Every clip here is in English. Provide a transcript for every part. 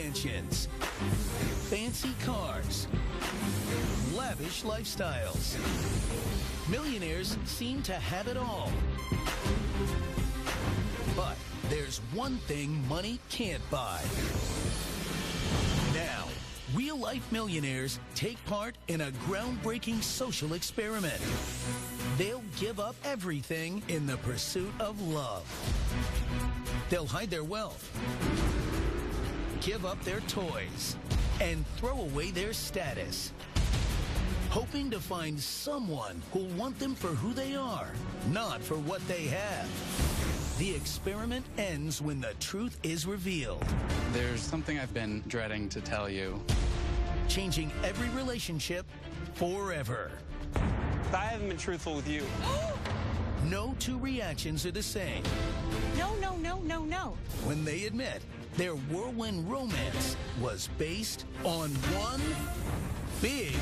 mansions, fancy cars, lavish lifestyles. Millionaires seem to have it all. But there's one thing money can't buy. Now, real-life millionaires take part in a groundbreaking social experiment. They'll give up everything in the pursuit of love. They'll hide their wealth, give up their toys, and throw away their status, hoping to find someone who'll want them for who they are, not for what they have. The experiment ends when the truth is revealed. There's something I've been dreading to tell you. Changing every relationship forever. I haven't been truthful with you. No two reactions are the same. No, no, no, no, no. When they admit their whirlwind romance was based on one big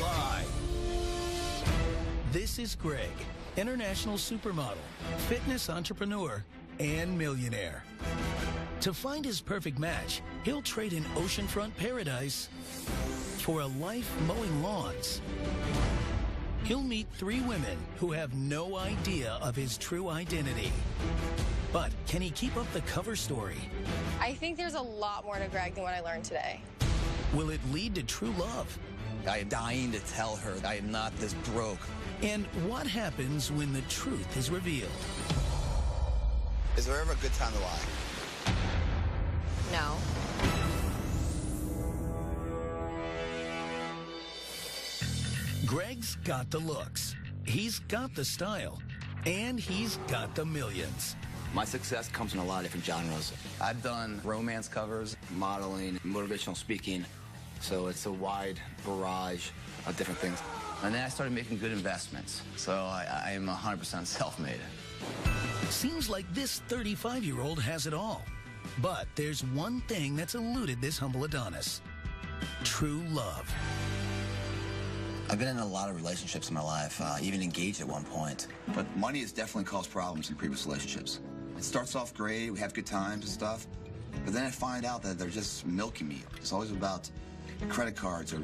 lie. This is Greg, international supermodel, fitness entrepreneur, and millionaire. To find his perfect match, he'll trade an oceanfront paradise for a life mowing lawns. He'll meet 3 women who have no idea of his true identity. But can he keep up the cover story? I think there's a lot more to Greg than what I learned today. Will it lead to true love? I am dying to tell her that I am not this broke. And what happens when the truth is revealed? Is there ever a good time to lie? No. Greg's got the looks, he's got the style, and he's got the millions. My success comes in a lot of different genres. I've done romance covers, modeling, motivational speaking, so it's a wide barrage of different things. And then I started making good investments, so I am 100% self-made. Seems like this 35-year-old has it all. But there's one thing that's eluded this humble Adonis: true love. I've been in a lot of relationships in my life, even engaged at one point. But money has definitely caused problems in previous relationships. It starts off great, we have good times and stuff, but then I find out that they're just milking me. It's always about credit cards or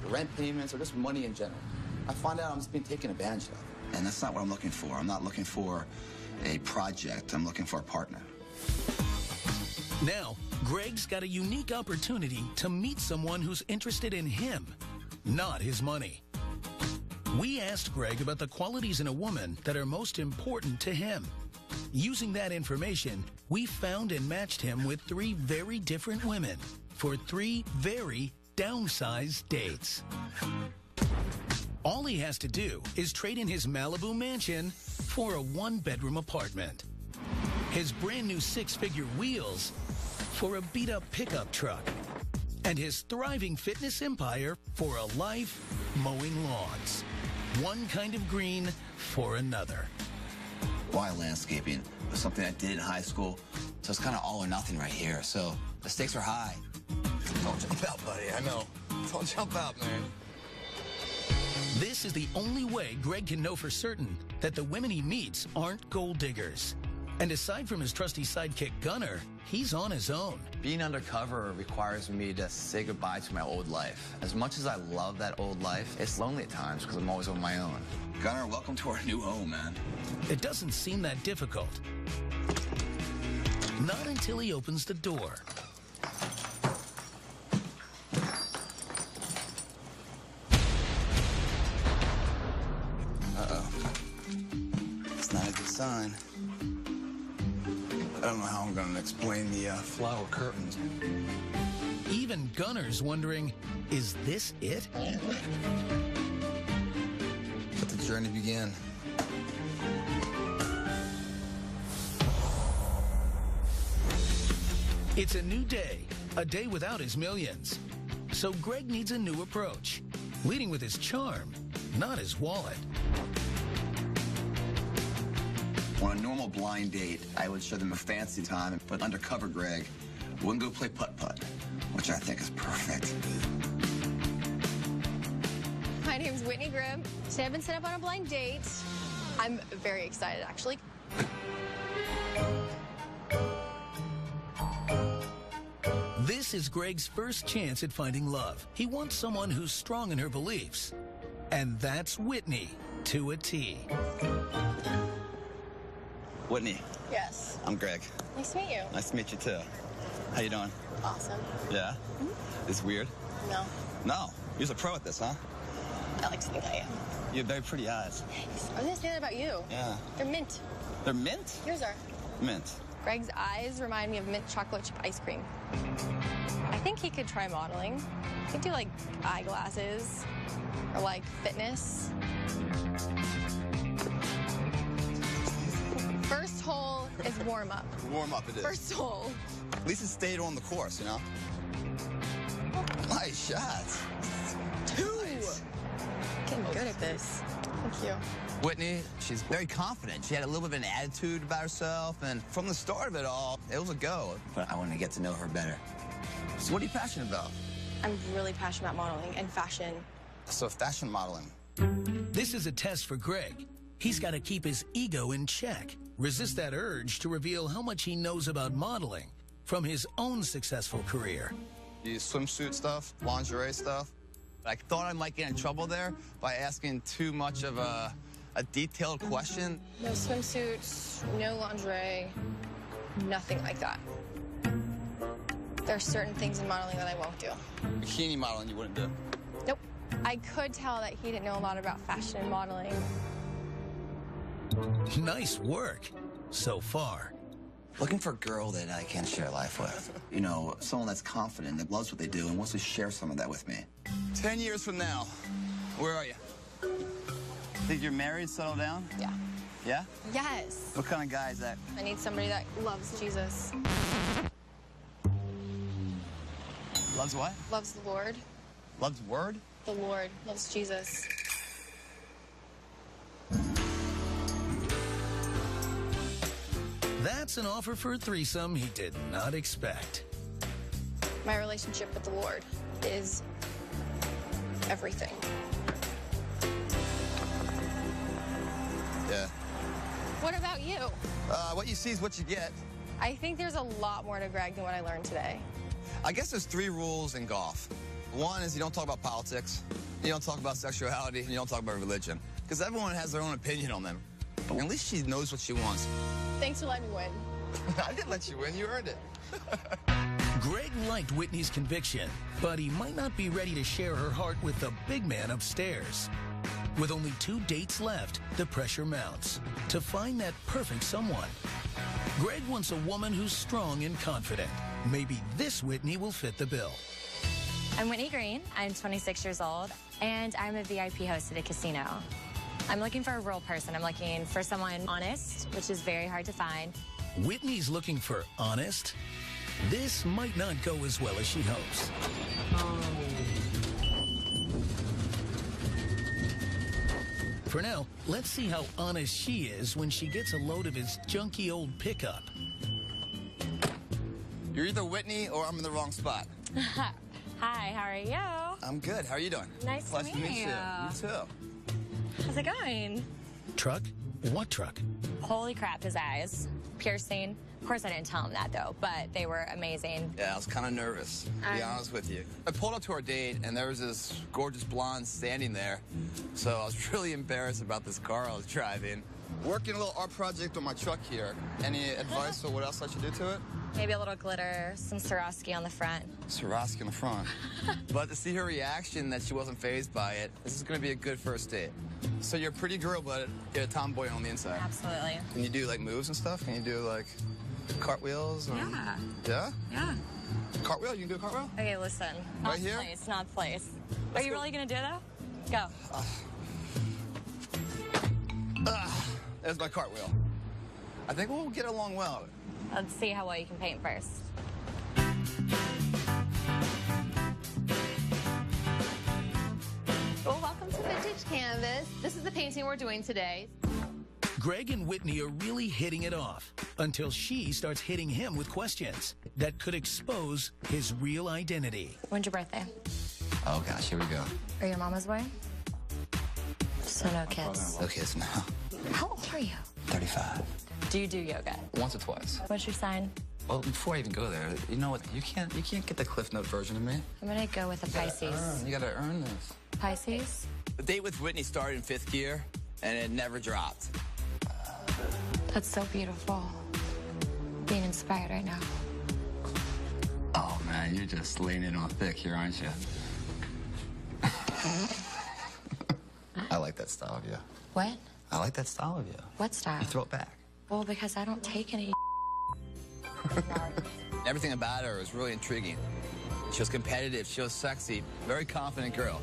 rent payments or just money in general. I find out I'm just being taken advantage of. And that's not what I'm looking for. I'm not looking for a project. I'm looking for a partner. Now, Greg's got a unique opportunity to meet someone who's interested in him, not his money. We asked Greg about the qualities in a woman that are most important to him. Using that information, we found and matched him with 3 very different women for 3 very downsized dates. All he has to do is trade in his Malibu mansion for a 1-bedroom apartment, his brand new 6-figure wheels for a beat-up pickup truck, and his thriving fitness empire for a life mowing lawns. One kind of green for another. Why landscaping was something I did in high school, so it's kind of all or nothing right here. So the stakes are high. Don't jump out, buddy. I know. Don't jump out, man. This is the only way Greg can know for certain that the women he meets aren't gold diggers. And aside from his trusty sidekick Gunner, he's on his own. Being undercover requires me to say goodbye to my old life. As much as I love that old life, it's lonely at times because I'm always on my own. Gunner, welcome to our new home, man. It doesn't seem that difficult. Not until he opens the door. Uh-oh. It's not a good sign. I don't know how I'm going to explain the flower curtains. Even Gunner's wondering, is this it? Let the journey begin. It's a new day, a day without his millions. So Greg needs a new approach, leading with his charm, not his wallet. On a normal blind date, I would show them a fancy time, but undercover Greg wouldn't go play putt-putt, which I think is perfect. My name's Whitney Grimm. Today I've been set up on a blind date. I'm very excited, actually. This is Greg's first chance at finding love. He wants someone who's strong in her beliefs. And that's Whitney, to a T. Whitney, Yes. I'm Greg. Nice to meet you. Nice to meet you, too. How you doing? Awesome. Yeah? It's weird? No, No. You're a pro at this, huh? I like to think I am. You have very pretty eyes. Thanks. I was gonna say that about you. Yeah. They're mint. They're mint? Yours are. Mint. Greg's eyes remind me of mint chocolate chip ice cream. I think he could try modeling. He could do like eyeglasses or like fitness. First hole is warm up. Warm up it is. First hole. At least it stayed on the course, you know? Nice shots. Nice. Getting good at this. Thank you. Whitney, she's very confident. She had a little bit of an attitude about herself, and from the start of it all, it was a go. But I want to get to know her better. So what are you passionate about? I'm really passionate about modeling and fashion. So fashion modeling. This is a test for Greg. He's got to keep his ego in check, resist that urge to reveal how much he knows about modeling from his own successful career. You swimsuit stuff, lingerie stuff. I thought I might get in trouble there by asking too much of a detailed question. No swimsuits, no lingerie, nothing like that. There are certain things in modeling that I won't do. Bikini modeling you wouldn't do. Nope. I could tell that he didn't know a lot about fashion and modeling. Nice work so far. Looking for a girl that I can share life with. You know, someone that's confident, that loves what they do, and wants to share some of that with me. 10 years from now, where are you? Think you're married, settled down? Yeah. Yeah? Yes. What kind of guy is that? I need somebody that loves Jesus. Loves what? Loves the Lord. Loves word? The Lord loves Jesus. That's an offer for a threesome he did not expect. My relationship with the Lord is everything. Yeah. What about you? What you see is what you get. I think there's a lot more to Greg than what I learned today. I guess there's 3 rules in golf. One is you don't talk about politics, you don't talk about sexuality, and you don't talk about religion. Because everyone has their own opinion on them. But at least she knows what she wants. Thanks for letting me win. I didn't let you win, you earned it. Greg liked Whitney's conviction, but he might not be ready to share her heart with the big man upstairs. With only 2 dates left, the pressure mounts to find that perfect someone. Greg wants a woman who's strong and confident. Maybe this Whitney will fit the bill. I'm Whitney Green. I'm 26 years old, and I'm a VIP host at a casino. I'm looking for a real person. I'm looking for someone honest, which is very hard to find. Whitney's looking for honest? This might not go as well as she hopes. For now, let's see how honest she is when she gets a load of his junky old pickup. You're either Whitney or I'm in the wrong spot. Hi, how are you? I'm good. How are you doing? Nice to meet you. You too. How's it going? Truck? What truck? Holy crap, his eyes. Piercing. Of course, I didn't tell him that, though, but they were amazing. Yeah, I was kind of nervous, to be honest with you. I pulled up to our date, and there was this gorgeous blonde standing there. So I was really embarrassed about this car I was driving. Working a little art project on my truck here. Any advice on what else I should do to it? Maybe a little glitter, some Swarovski on the front. Swarovski in the front. But to see her reaction that she wasn't fazed by it, this is going to be a good first date. So you're a pretty girl, but you're a tomboy on the inside. Absolutely. Can you do, like, moves and stuff? Can you do, like, cartwheels? Or... Yeah. Yeah? Yeah. Cartwheel? You can do a cartwheel? Okay, listen. Not Right here? place, not place. Are you really going to do it, though? Go. There's my cartwheel. I think we'll get along well. Let's see how well you can paint first. Well, welcome to Vintage Canvas. This is the painting we're doing today. Greg and Whitney are really hitting it off until she starts hitting him with questions that could expose his real identity. When's your birthday? Oh, gosh, here we go. Are you a mama's boy? So no kids. No kids now. How old are you? 35. Do you do yoga? Once or twice. What's your sign? Well, before I even go there, you know what? You can't get the Cliff Note version of me. I'm gonna go with a Pisces. You gotta earn this. Pisces? The date with Whitney started in 5th gear, and it never dropped. That's so beautiful. Being inspired right now. Oh, man, you're just laying it on thick here, aren't you? I like that style of you. What? I like that style of you. What style? You throw it back. Well, because I don't take any. Everything about her was really intriguing. She was competitive, she was sexy, very confident girl.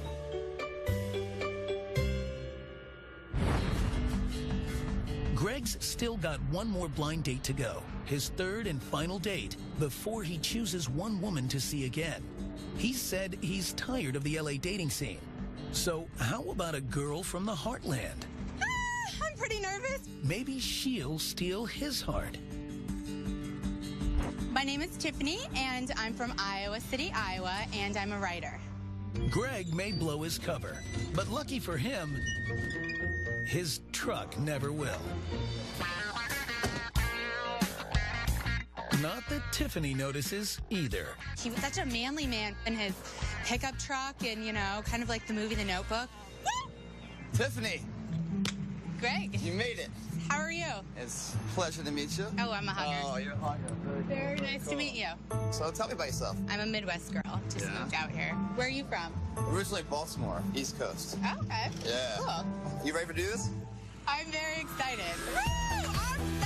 Greg's still got one more blind date to go, his third and final date, before he chooses one woman to see again. He said he's tired of the LA dating scene. So how about a girl from the heartland? I'm pretty nervous. Maybe she'll steal his heart. My name is Tiffany, and I'm from Iowa City, Iowa, and I'm a writer. Greg may blow his cover, but lucky for him, his truck never will. Not that Tiffany notices either. He was such a manly man in his pickup truck and, you know, kind of like the movie The Notebook. Tiffany, Greg, you made it. how are you? It's a pleasure to meet you. Oh, I'm a hugger. Oh, you're a hugger. Very nice to meet you. So tell me about yourself. I'm a Midwest girl. Just Yeah. moved out here. Where are you from? Originally Baltimore, East Coast. Oh, okay. Yeah. Cool. You ready to do this? I'm very excited. Woo! Arms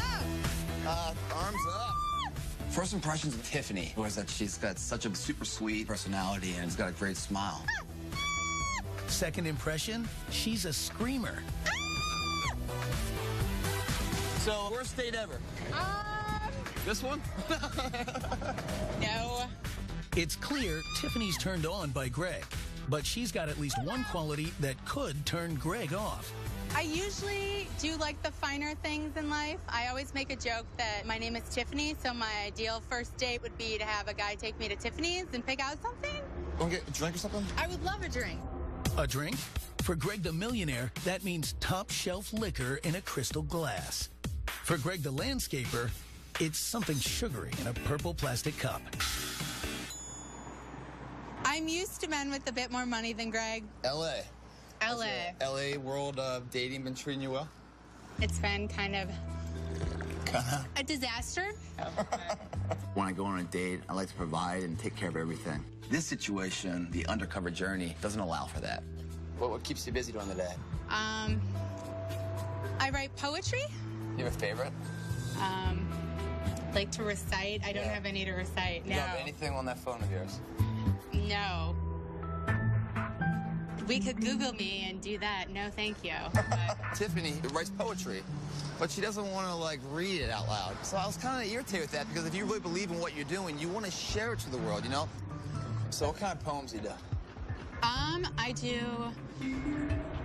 up! Arms up. First impressions of Tiffany was that she's got such a super sweet personality and has got a great smile. Second impression, she's a screamer. So, worst date ever? This one? No. It's clear Tiffany's turned on by Greg, but she's got at least one quality that could turn Greg off. I usually do like the finer things in life. I always make a joke that my name is Tiffany, so my ideal first date would be to have a guy take me to Tiffany's and pick out something. Want to get a drink or something? I would love a drink. A drink? For Greg the Millionaire, that means top shelf liquor in a crystal glass. For Greg the Landscaper, it's something sugary in a purple plastic cup. I'm used to men with a bit more money than Greg. L.A. LA. L.A. world of dating been treating you well? It's been kind of a disaster. When I go on a date, I like to provide and take care of everything. This situation, the undercover journey, doesn't allow for that. What keeps you busy during the day? I write poetry. You have a favorite? Like to recite. I don't have any to recite. No. You don't have anything on that phone of yours? No. We could Google me and do that. No, thank you. But Tiffany writes poetry, but she doesn't want to, like, read it out loud. So I was kind of irritated with that, because if you really believe in what you're doing, you want to share it to the world, you know? So what kind of poems do you do? I do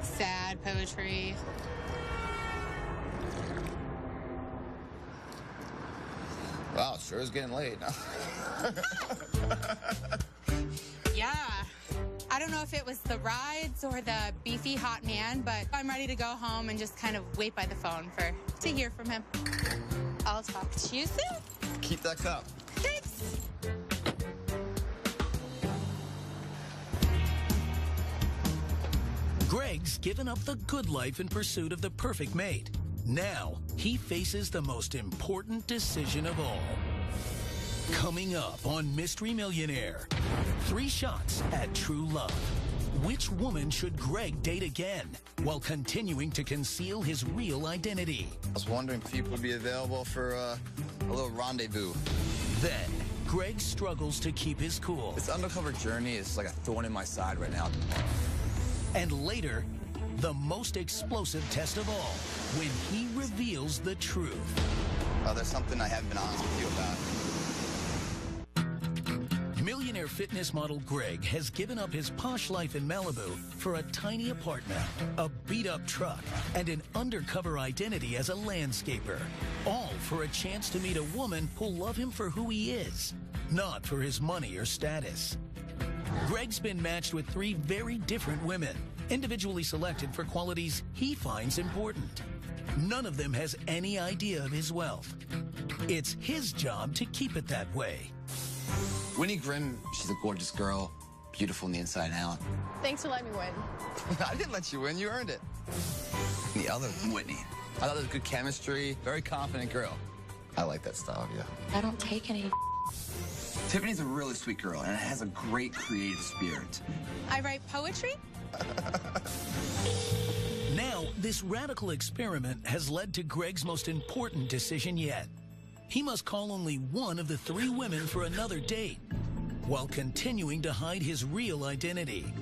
sad poetry. Wow, sure is getting late. Yeah. I don't know if it was the rides or the beefy hot man, but I'm ready to go home and just kind of wait by the phone to hear from him. I'll talk to you soon. Keep that cup. Thanks. Greg's given up the good life in pursuit of the perfect mate. Now, he faces the most important decision of all. Coming up on Mystery Millionaire, 3 shots at true love. Which woman should Greg date again while continuing to conceal his real identity? I was wondering if you would be available for a little rendezvous. Then, Greg struggles to keep his cool. This undercover journey is like a thorn in my side right now. And later, the most explosive test of all, when he reveals the truth. There's something I haven't been honest with you about. Millionaire fitness model Greg has given up his posh life in Malibu for a tiny apartment, a beat-up truck, and an undercover identity as a landscaper. All for a chance to meet a woman who'll love him for who he is, not for his money or status. Greg's been matched with 3 very different women, individually selected for qualities he finds important. None of them has any idea of his wealth. It's his job to keep it that way. Whitney Grimm, she's a gorgeous girl, beautiful on the inside out. Thanks for letting me win. I didn't let you win, you earned it. The other Whitney, I thought there was good chemistry, very confident girl. I like that style of you. I don't take any. Tiffany's a really sweet girl and has a great creative spirit. I write poetry. Now, this radical experiment has led to Greg's most important decision yet. He must call only one of the 3 women for another date, while continuing to hide his real identity.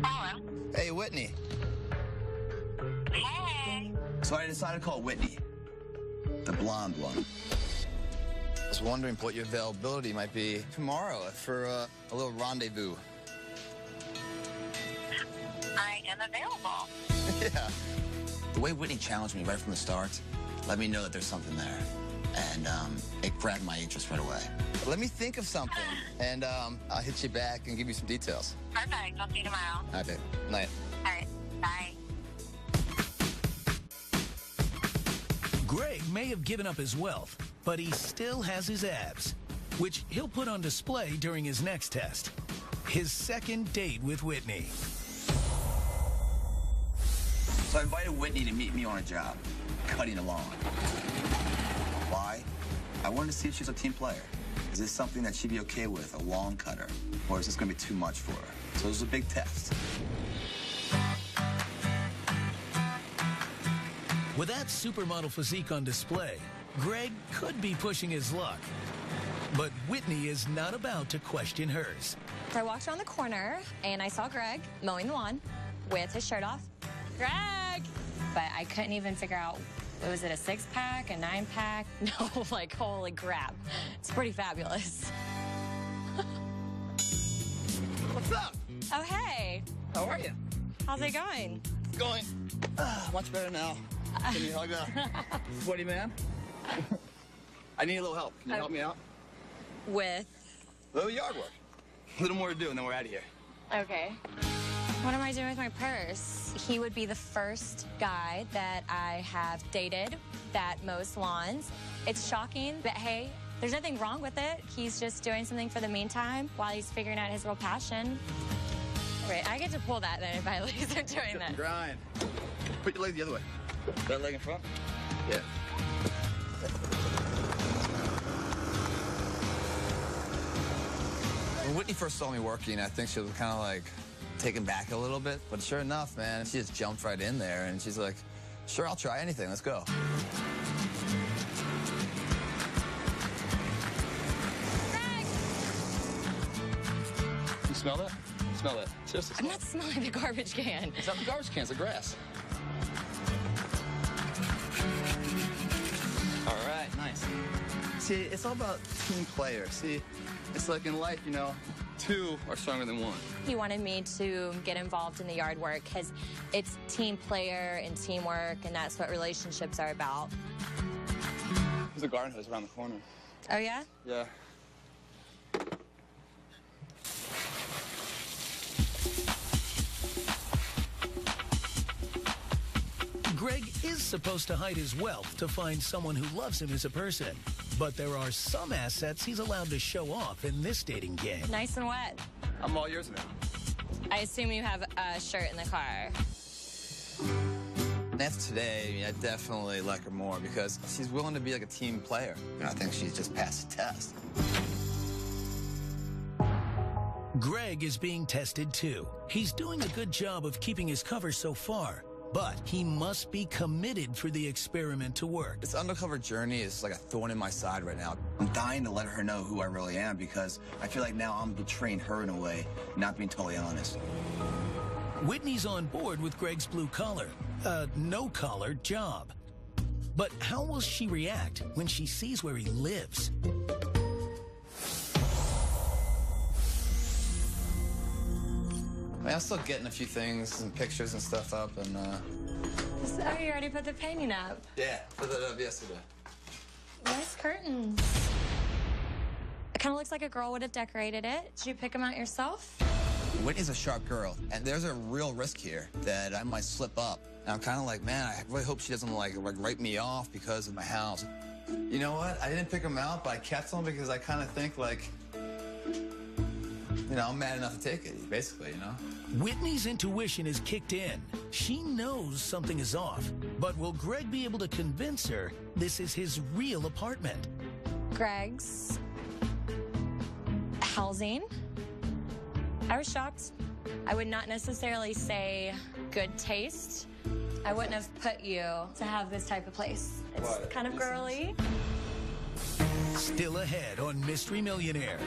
Hello? Hey, Whitney. Hey. So I decided to call Whitney, the blonde one. I was wondering what your availability might be tomorrow for a little rendezvous. I am available. Yeah. The way Whitney challenged me right from the start let me know that there's something there. And it grabbed my interest right away. Let me think of something, and I'll hit you back and give you some details. Perfect. I'll see you tomorrow. Okay. Night. All right. Bye. Greg may have given up his wealth, but he still has his abs, which he'll put on display during his next test. His second date with Whitney. So I invited Whitney to meet me on a job, cutting a lawn. Why? I wanted to see if she's a team player. Is this something that she'd be okay with, a lawn cutter? Or is this going to be too much for her? So it was a big test. With that supermodel physique on display, Greg could be pushing his luck. But Whitney is not about to question hers. So I walked around the corner and I saw Greg mowing the lawn with his shirt off. Greg! But I couldn't even figure out, was it a 6-pack, a 9-pack? No, like, holy crap. It's pretty fabulous. What's up? Oh, hey. How are you? How's it going? It's going much better now. Give me a hug, sweaty man. I need a little help. Can you help me out? With? A little yard work. A little more to do, and then we're out of here. Okay. What am I doing with my purse? He would be the first guy that I have dated that mows lawns. It's shocking, but hey, there's nothing wrong with it. He's just doing something for the meantime while he's figuring out his real passion. Right, I get to pull that then if I lose at doing that. Grind. Put your leg the other way. That leg in front? Yeah. When Whitney first saw me working, I think she was kind of like taken back a little bit. But sure enough, man, she just jumped right in there. And she's like, sure, I'll try anything. Let's go. Greg! You smell that? Smell that. Seriously, I'm not smelling the garbage can. It's not the garbage can, it's the grass. All right, nice. See, it's all about team player. See, it's like in life, you know, 2 are stronger than 1. He wanted me to get involved in the yard work because it's team player and teamwork, and that's what relationships are about. There's a garden hose around the corner. Oh, yeah? Yeah. Greg is supposed to hide his wealth to find someone who loves him as a person. But there are some assets he's allowed to show off in this dating game. Nice and wet. I'm all yours now. I assume you have a shirt in the car. After today, I mean, I definitely like her more because she's willing to be like a team player. And I think she's just passed the test. Greg is being tested too. He's doing a good job of keeping his cover so far, but he must be committed for the experiment to work. This undercover journey is like a thorn in my side right now. I'm dying to let her know who I really am because I feel like now I'm betraying her in a way, not being totally honest. Whitney's on board with Greg's blue-collar, no-collar job. But how will she react when she sees where he lives? I mean, I'm still getting a few things and pictures and stuff up, and So you already put the painting up. yeah, put that up yesterday. Nice curtains. It kind of looks like a girl would have decorated it. Did you pick them out yourself? Whitney's a sharp girl, and there's a real risk here that I might slip up. And I'm kind of like, man, I really hope she doesn't like write me off because of my house. You know what? I didn't pick him out, but I kept him because I kind of think like, you know, I'm mad enough to take it, basically, you know? Whitney's intuition is kicked in. She knows something is off, but will Greg be able to convince her this is his real apartment? Greg's housing. I was shocked. I would not necessarily say good taste. I wouldn't have put you to have this type of place. It's kind of girly. Still ahead on Mystery Millionaire.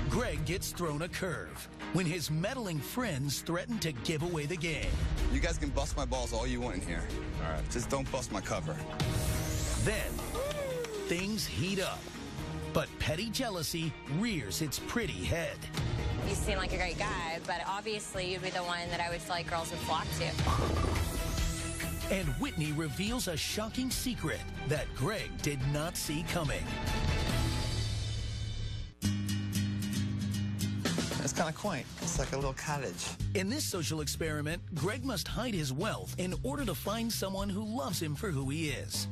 Greg gets thrown a curve when his meddling friends threaten to give away the game. You guys can bust my balls all you want in here. All right, just don't bust my cover. Then, things heat up, but petty jealousy rears its pretty head. You seem like a great guy, but obviously you'd be the one that I would feel like girls would flock to. And Whitney reveals a shocking secret that Greg did not see coming. It's kind of quaint. It's like a little cottage. In this social experiment, Greg must hide his wealth in order to find someone who loves him for who he is.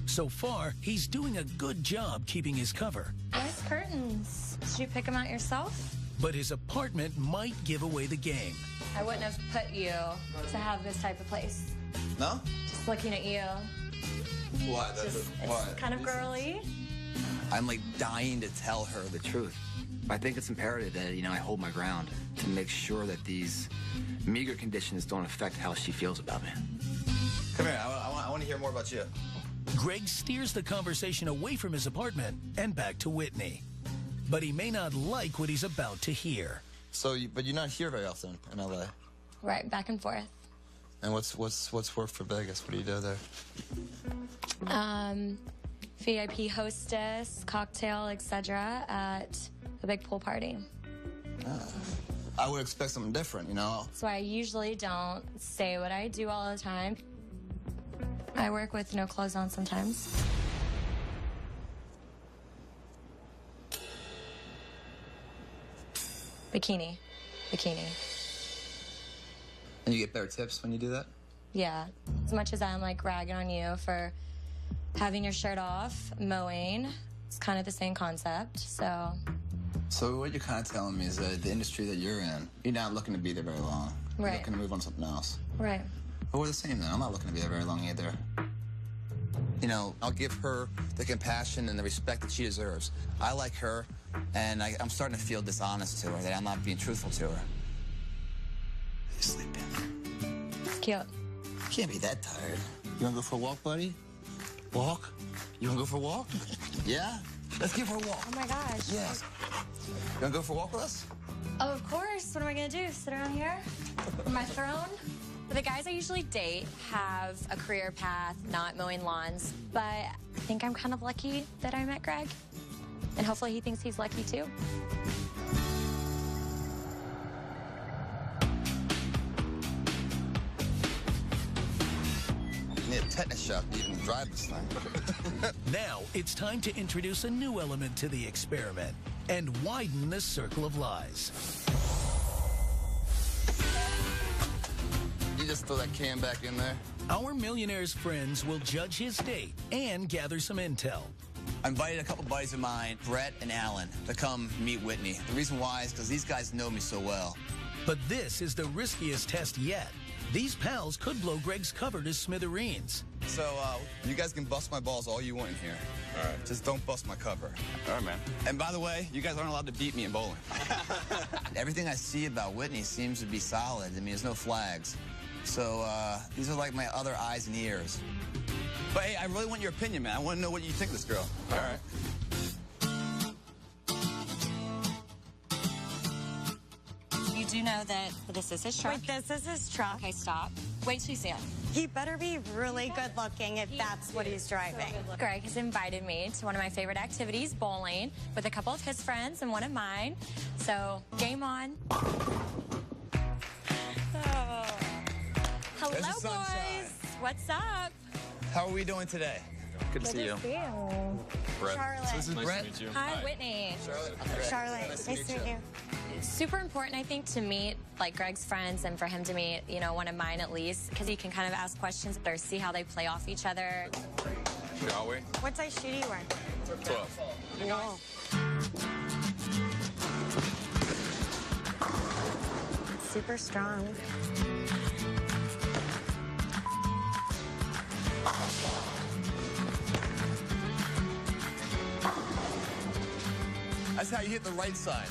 So far, he's doing a good job keeping his cover. Nice curtains. Did you pick them out yourself? But his apartment might give away the game. I wouldn't have put you to have this type of place. No? Just looking at you. Why? It's kind of girly. I'm like dying to tell her the truth. I think it's imperative that, you know, I hold my ground to make sure that these meager conditions don't affect how she feels about me. Come here, I want to hear more about you. Greg steers the conversation away from his apartment and back to Whitney. But he may not like what he's about to hear. So, but you're not here very often in LA. Right, back and forth. And what's work for Vegas? What do you do there? VIP hostess, cocktail, etc. at a big pool party. I would expect something different, you know? That's why I usually don't say what I do all the time. I work with no clothes on sometimes. Bikini. And you get better tips when you do that? Yeah. As much as I'm like ragging on you for having your shirt off, mowing, it's kind of the same concept, so. So what you're kind of telling me is that the industry that you're in, you're not looking to be there very long. You're Right. looking to move on to something else. Right. But we're the same then. I'm not looking to be there very long either. You know, I'll give her the compassion and the respect that she deserves. I like her, and I'm starting to feel dishonest to her, that I'm not being truthful to her. You're sleeping. It's cute. You can't be that tired. You wanna go for a walk, buddy? Walk? You wanna go for a walk? Yeah? Let's give her a walk. Oh my gosh. Yes. You wanna go for a walk with us? Oh, of course. What am I gonna do? Sit around here? On my throne? The guys I usually date have a career path, not mowing lawns, but I think I'm kind of lucky that I met Greg. And hopefully he thinks he's lucky too. You need a tetanus shot to even drive this thing. Now it's time to introduce a new element to the experiment and widen the circle of lies. You just throw that can back in there. Our millionaire's friends will judge his date and gather some intel. I invited a couple buddies of mine, Brett and Alan, to come meet Whitney. The reason why is because these guys know me so well. But this is the riskiest test yet. These pals could blow Greg's cover to smithereens. So, you guys can bust my balls all you want in here. All right. Just don't bust my cover. All right, man. And by the way, you guys aren't allowed to beat me in bowling. Everything I see about Whitney seems to be solid. I mean, there's no flags. So, these are like my other eyes and ears. But hey, I really want your opinion, man. I want to know what you think of this girl. All right. You do know that this is his truck. Wait, this is his truck? Okay, stop. Wait till you see it. He better be really good looking if that's what he's driving. Greg has invited me to one of my favorite activities, bowling, with a couple of his friends and one of mine. So, game on. Oh. Hello, There's the sunshine. boys. What's up? How are we doing today? Good to see you. Brett. Charlotte. So this is Brett. Hi, Whitney. Charlotte. Nice to meet you. It's super important, I think, to meet like Greg's friends and for him to meet, you know, one of mine at least, because you can kind of ask questions or see how they play off each other. Shall we? What size shoe do you wear? 12. No. Super strong. That's how you hit the right side.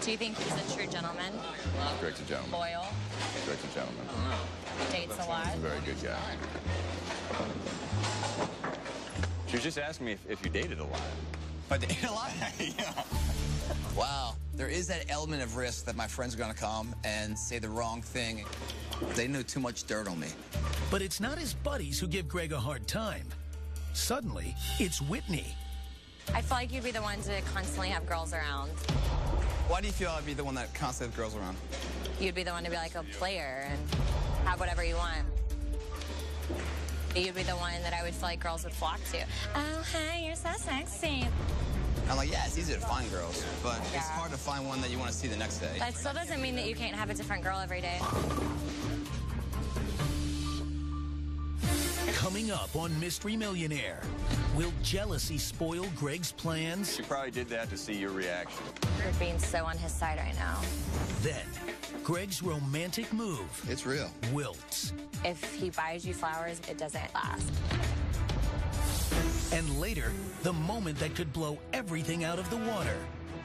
Do you think he's a true gentleman? Greg's a gentleman. Loyal? Greg's a gentleman. Dates a lot? He's a very good guy. She was just asking me if you dated a lot. If I dated a lot? Yeah. Wow. There is that element of risk that my friends are going to come and say the wrong thing. They know too much dirt on me. But it's not his buddies who give Greg a hard time. Suddenly, it's Whitney. I feel like you'd be the one to constantly have girls around. Why do you feel I'd be the one that constantly has girls around? You'd be the one to be like a player and have whatever you want. You'd be the one that I would feel like girls would flock to. Oh, hey, you're so sexy. I'm like, yeah, it's easy to find girls, but it's hard to find one that you want to see the next day. That still doesn't mean that you can't have a different girl every day. Coming up on Mystery Millionaire, will jealousy spoil Greg's plans? She probably did that to see your reaction. You're being so on his side right now. Then, Greg's romantic move. It's real. Wilts. If he buys you flowers, it doesn't last. And later, the moment that could blow everything out of the water.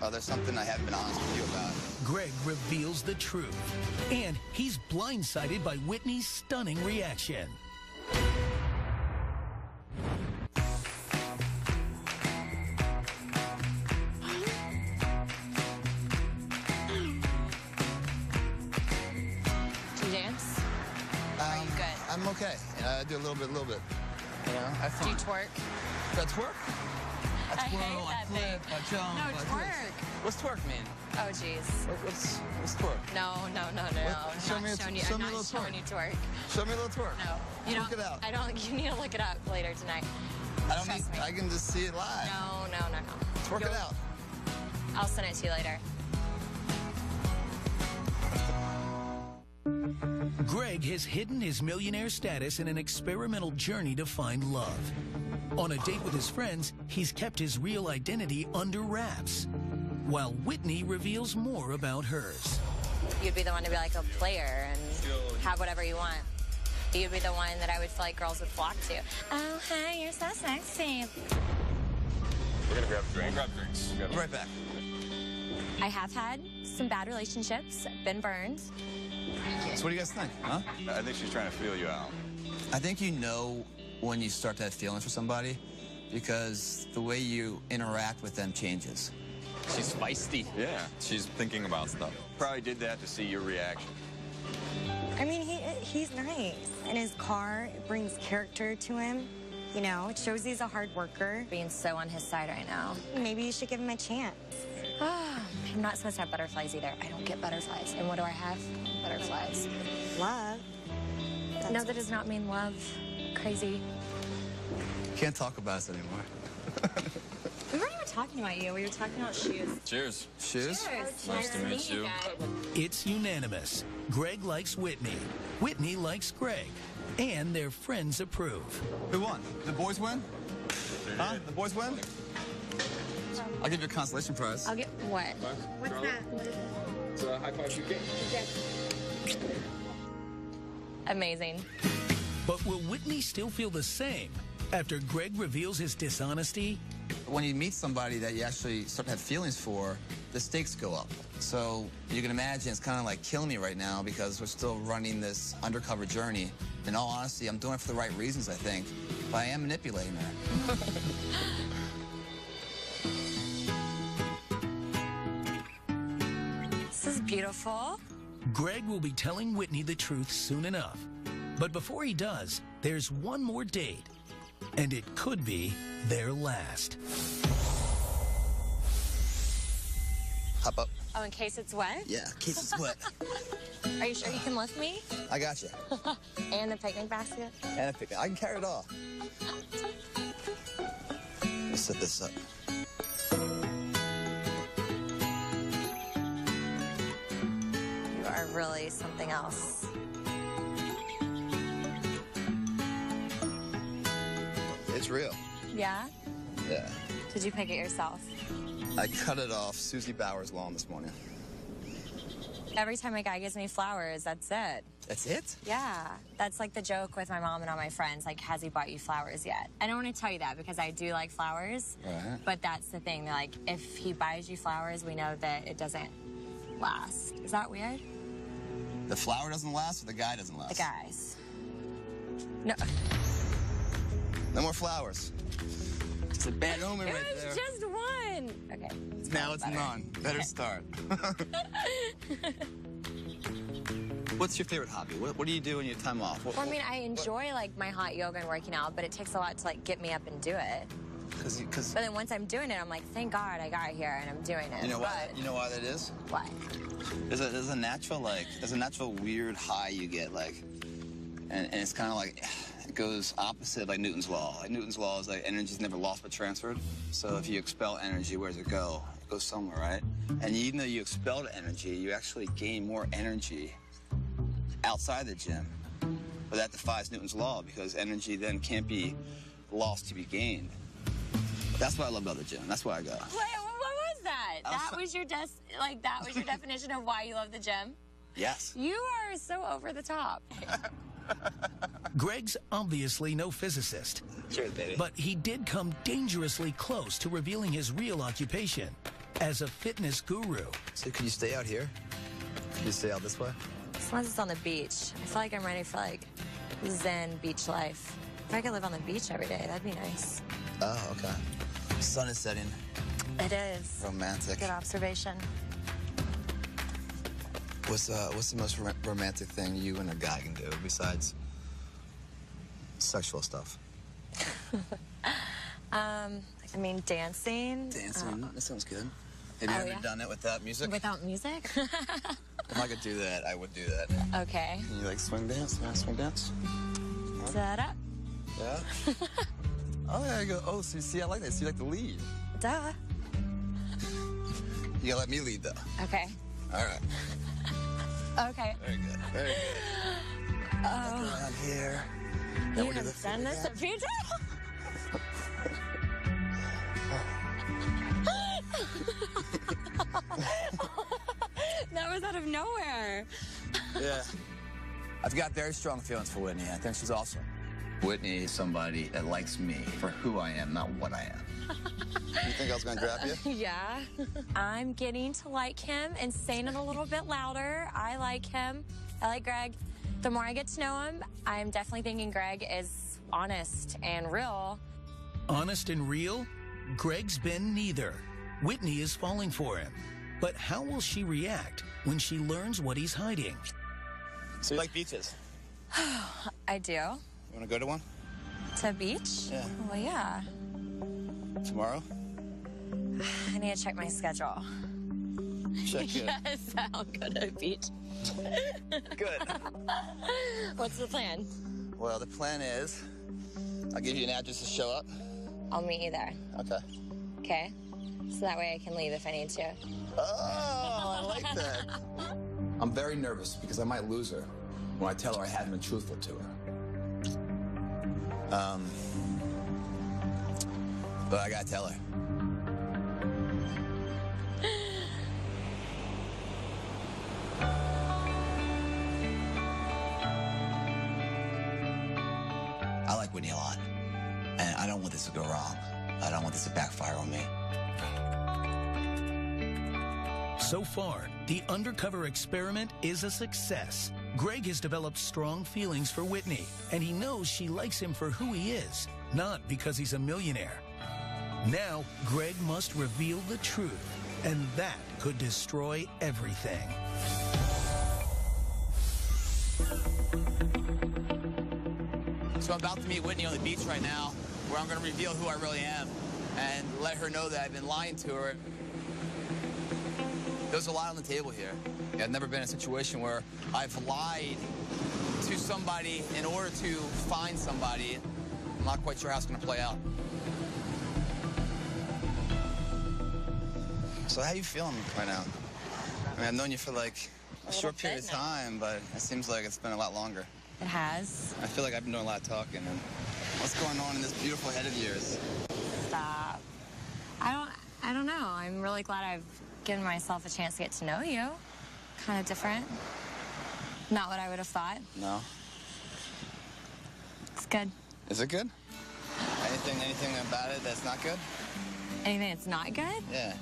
Oh, there's something I haven't been honest with you about. Greg reveals the truth. And he's blindsided by Whitney's stunning reaction. I'm okay. I do a little bit. You know, I Do you twerk? That's twerk? I hate that thing. No, twerk. What's twerk mean? Oh, jeez. What's twerk? No. Show me a little showing you twerk. Show me a little twerk. No. You Look it out. You need to look it up later tonight. Trust me. I can just see it live. No. Twerk it out. I'll send it to you later. Greg has hidden his millionaire status in an experimental journey to find love. On a date with his friends, he's kept his real identity under wraps, while Whitney reveals more about hers. You'd be the one to be like a player and have whatever you want. You'd be the one that I would feel like girls would flock to. Oh, hey, you're so sexy. We're gonna grab a drink. Grab drinks. Be right back. I have had some bad relationships, been burned. So what do you guys think, huh? I think she's trying to feel you out. I think you know when you start to have feelings for somebody because the way you interact with them changes. She's feisty. Yeah, she's thinking about stuff. Probably did that to see your reaction. I mean, he's nice. And his car brings character to him. You know, it shows he's a hard worker. Being so on his side right now. Maybe you should give him a chance. I'm not supposed to have butterflies either. I don't get butterflies. And what do I have? Butterflies. Love. No, that does not mean love. Crazy. Can't talk about us anymore. We weren't even talking about you. We were talking about shoes. Cheers. Shoes? Cheers. Nice to meet you. It's unanimous. Greg likes Whitney. Whitney likes Greg. And their friends approve. Who won? The boys win? Huh? The boys win? I'll give you a consolation prize. I'll get what? What's that? It's a high five bouquet. Amazing. But will Whitney still feel the same after Greg reveals his dishonesty? When you meet somebody that you actually start to have feelings for, the stakes go up. So you can imagine it's kind of like killing me right now because we're still running this undercover journey. In all honesty, I'm doing it for the right reasons, I think. But I am manipulating her. This is beautiful. Greg will be telling Whitney the truth soon enough. But before he does, there's one more date. And it could be their last. Hop up. Oh, in case it's wet? Yeah, in case it's wet. Are you sure you can lift me? I got you. And the picnic basket? And a picnic. I can carry it all. Let's set this up. You are really something else. It's real. Yeah? Yeah. Did you pick it yourself? I cut it off Susie Bauer's lawn this morning. Every time a guy gives me flowers, that's it. That's it? Yeah. That's like the joke with my mom and all my friends, like, has he bought you flowers yet? I don't want to tell you that because I do like flowers. Right. But that's the thing. They're like, if he buys you flowers, we know that it doesn't last. Is that weird? The flower doesn't last or the guy doesn't last? The guys. No. No more flowers. It's a bad omen right there. It was just one. Okay. Now it's none. Better start. What's your favorite hobby? What do you do in your time off? Well, I mean, I enjoy, like, my hot yoga and working out, but it takes a lot to, like, get me up and do it. But then once I'm doing it, I'm like, thank God I got here and I'm doing it. You know why? You know why that is? Why? There's a natural weird high you get, like, and it's kind of like, it goes opposite like Newton's law. Like Newton's law is like energy's never lost but transferred. So if you expel energy, where does it go? It goes somewhere, right? And even though you expelled energy, you actually gain more energy outside the gym. But that defies Newton's law because energy then can't be lost to be gained. That's what I love about the gym. That's why I go. Wait, what was that? That was your definition of why you love the gym? Yes. You are so over the top. Greg's obviously no physicist. Cheers, baby. But he did come dangerously close to revealing his real occupation as a fitness guru. So could you stay out here? Could you stay out this way? As long as it's on the beach. I feel like I'm ready for, like, zen beach life. If I could live on the beach every day, that'd be nice. Oh, okay. Sun is setting. It is. Romantic. Good observation. What's the most romantic thing you and a guy can do besides sexual stuff? I mean, dancing. Dancing? That sounds good. Have you ever done it without music? Without music? If I could do that, I would do that. Okay. Can you like swing dance? Yeah, swing dance? Da-da. Yeah? Oh, there you go. Oh, so you see, I like that. So you like the lead. Duh. You gotta let me lead, though. Okay. All right. Okay. Very good. Very good. Oh. Around here. You have done this a few times? That was out of nowhere. Yeah. I've got very strong feelings for Whitney. I think she's awesome. Whitney is somebody that likes me for who I am, not what I am. You think I was gonna grab you? Yeah. I'm getting to like him and saying it a little bit louder. I like him. I like Greg. The more I get to know him, I'm definitely thinking Greg is honest and real. Honest and real? Greg's been neither. Whitney is falling for him. But how will she react when she learns what he's hiding? So you like beaches? I do. You wanna go to one? To a beach? Yeah. Well, yeah. Tomorrow? I need to check my schedule. Check it. Yes, I'll go to a beach. Good. What's the plan? Well, the plan is, I'll give you an address to show up. I'll meet you there. Okay. Okay? So that way I can leave if I need to. Oh, I like that. I'm very nervous because I might lose her when I tell her I haven't been truthful to her. But I gotta tell her. I like Whitney a lot, and I don't want this to go wrong. I don't want this to backfire on me. So far, the undercover experiment is a success. Greg has developed strong feelings for Whitney, and he knows she likes him for who he is, not because he's a millionaire. Now, Greg must reveal the truth, and that could destroy everything. So I'm about to meet Whitney on the beach right now, where I'm going to reveal who I really am and let her know that I've been lying to her. There's a lot on the table here. I've never been in a situation where I've lied to somebody in order to find somebody. I'm not quite sure how it's going to play out. So how you feeling right now? I mean, I've known you for like a short period of time, but it seems like it's been a lot longer. It has. I feel like I've been doing a lot of talking. And what's going on in this beautiful head of yours? Stop. I don't know. I'm really glad I've given myself a chance to get to know you. Kind of different. Not what I would have thought. No. It's good. Is it good? Anything about it that's not good? Anything that's not good? Yeah.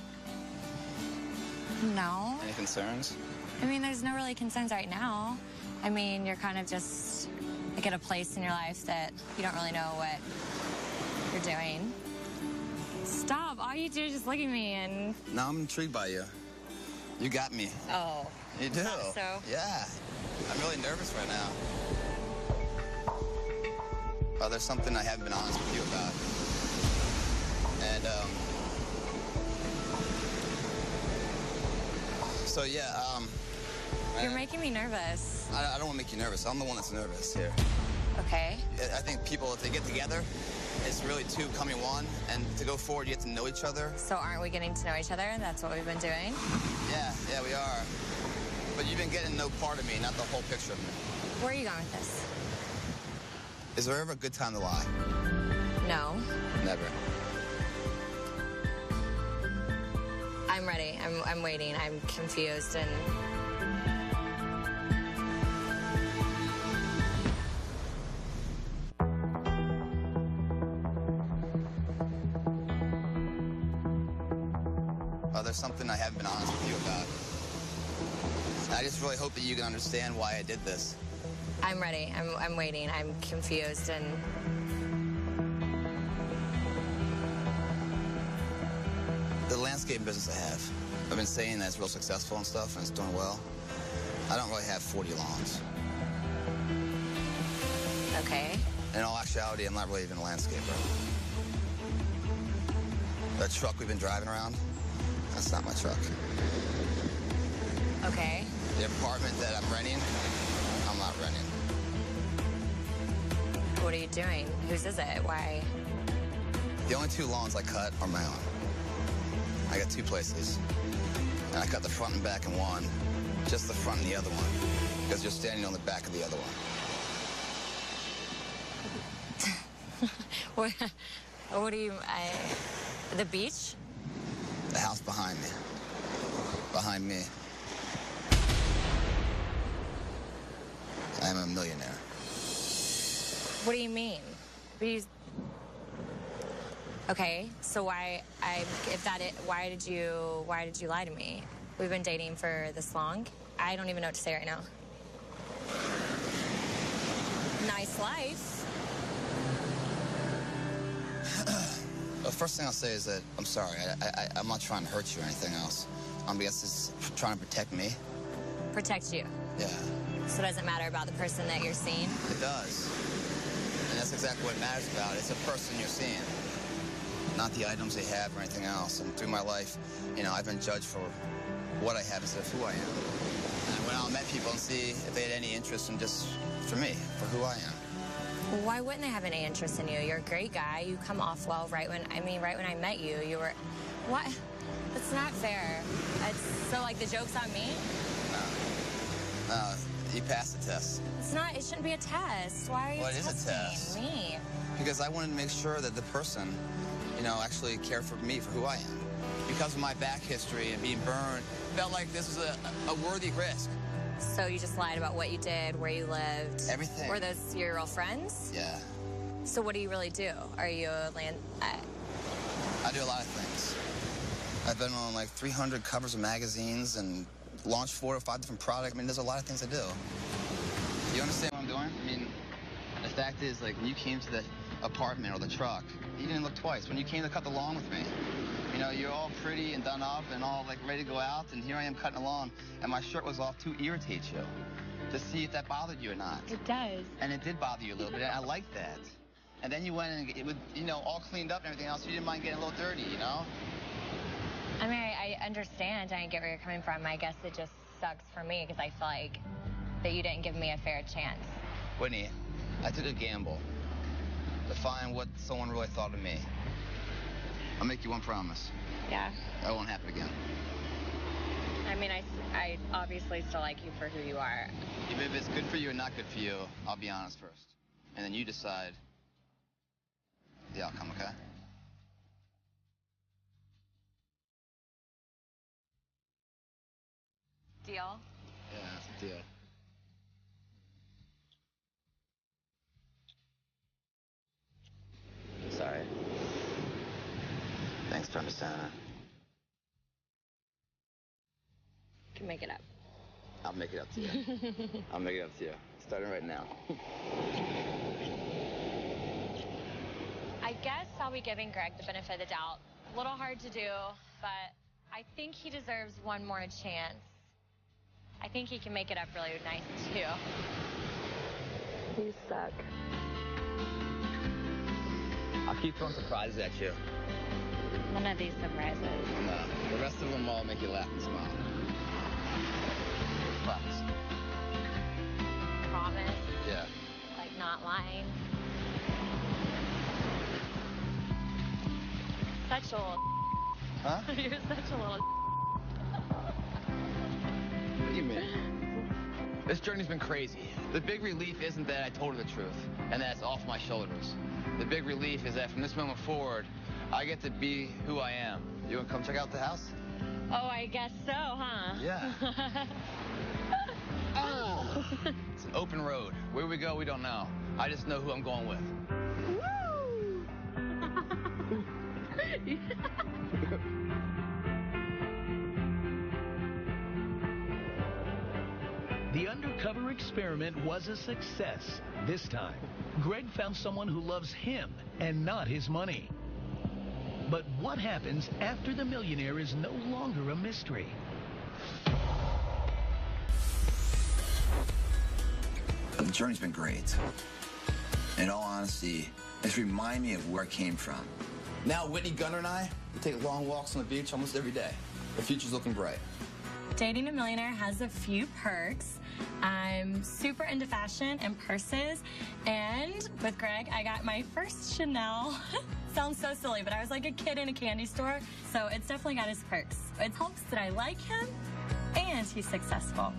No. Any concerns? I mean, there's no really concerns right now. I mean, you're kind of just like at a place in your life that you don't really know what you're doing. Stop. All you do is just look at me and... No, I'm intrigued by you. You got me. Oh. You do? So? Yeah. I'm really nervous right now. Oh, there's something I haven't been honest with you about. And, so, yeah, You're making me nervous. I don't want to make you nervous. I'm the one that's nervous here. Okay. I think people, if they get together, it's really two coming one. And to go forward, you get to know each other. So aren't we getting to know each other? That's what we've been doing? Yeah, we are. But you've been getting no part of me, not the whole picture of me. Where are you going with this? Is there ever a good time to lie? No. Never. I'm ready. I'm waiting. I'm confused and... Oh, there's something I haven't been honest with you about. I just really hope that you can understand why I did this. I'm ready. I'm waiting. I'm confused and... The landscape business I have, I've been saying that it's real successful and stuff, and it's doing well. I don't really have 40 lawns. Okay. In all actuality, I'm not really even a landscaper. That truck we've been driving around, that's not my truck. Okay. The apartment that I'm renting, I'm not renting. What are you doing? Whose is it? Why? The only two lawns I cut are my own. I got two places. And I cut the front and back in one, just the front in the other one, because you're standing on the back of the other one. What do you... the beach? The house behind me. Behind me. I'm a millionaire. What do you mean? Okay, so why did you lie to me? We've been dating for this long. I don't even know what to say right now. Nice life. The first thing I'll say is that I'm sorry. I'm not trying to hurt you or anything else. I guess it's trying to protect me. Protect you. Yeah. So it doesn't matter about the person that you're seeing? It does. And that's exactly what it matters about. It's a person you're seeing, not the items they have or anything else. And through my life, I've been judged for what I have instead of who I am. And I went out and met people and see if they had any interest in just for me, for who I am. Why wouldn't they have any interest in you? You're a great guy. You come off well right when I met you, you were... What? That's not fair. So, the joke's on me? No, you passed the test. It shouldn't be a test. Why are you testing It is a test. Me? Because I wanted to make sure that the person, actually cared for me, for who I am. Because of my back history and being burned, felt like this was a worthy risk. So you just lied about what you did, where you lived? Everything. Were those your real friends? Yeah. So what do you really do? Are you a I do a lot of things. I've been on 300 covers of magazines and launched 4 or 5 different products. There's a lot of things I do. You understand what I'm doing? The fact is, when you came to the apartment or the truck, you didn't look twice. When you came to cut the lawn with me, you're all pretty and done up and all ready to go out, and here I am cutting the lawn, and my shirt was off to irritate you, to see if that bothered you or not. It does. And it did bother you a little bit, and I liked that. And then you went and it was, all cleaned up and everything else. You didn't mind getting a little dirty, I I understand and I get where you're coming from. I guess it just sucks for me because I feel like that you didn't give me a fair chance. Whitney, I took a gamble to find what someone really thought of me. I'll make you one promise. Yeah. That won't happen again. I mean, I obviously still like you for who you are. Even if it's good for you and not good for you, I'll be honest first. And then you decide the outcome, okay? Deal? Yeah, it's a deal. Sorry. Thanks for understanding. Can make it up. I'll make it up to you. I'll make it up to you. Starting right now. I guess I'll be giving Greg the benefit of the doubt. A little hard to do, but I think he deserves one more chance. I think he can make it up really nice, too. You suck. I'll keep throwing surprises at you. None of these surprises. No, the rest of them all make you laugh and smile. Promise. Promise? Yeah. Like not lying? Such a little Huh? You're such a little What do you mean? This journey's been crazy. The big relief isn't that I told her the truth and that it's off my shoulders. The big relief is that from this moment forward, I get to be who I am. You want to come check out the house? Oh, I guess so, huh? Yeah. Oh. It's an open road. Where we go, we don't know. I just know who I'm going with. Woo! The undercover experiment was a success. This time, Greg found someone who loves him and not his money. But what happens after the millionaire is no longer a mystery? The journey's been great. In all honesty, it's reminded me of where I came from. Now, Whitney, Gunner, and I, we take long walks on the beach almost every day. The future's looking bright. Dating a millionaire has a few perks. I'm super into fashion and purses, and with Greg, I got my first Chanel. Sounds so silly, but I was like a kid in a candy store, so it's definitely got its perks. It helps that I like him, and he's successful.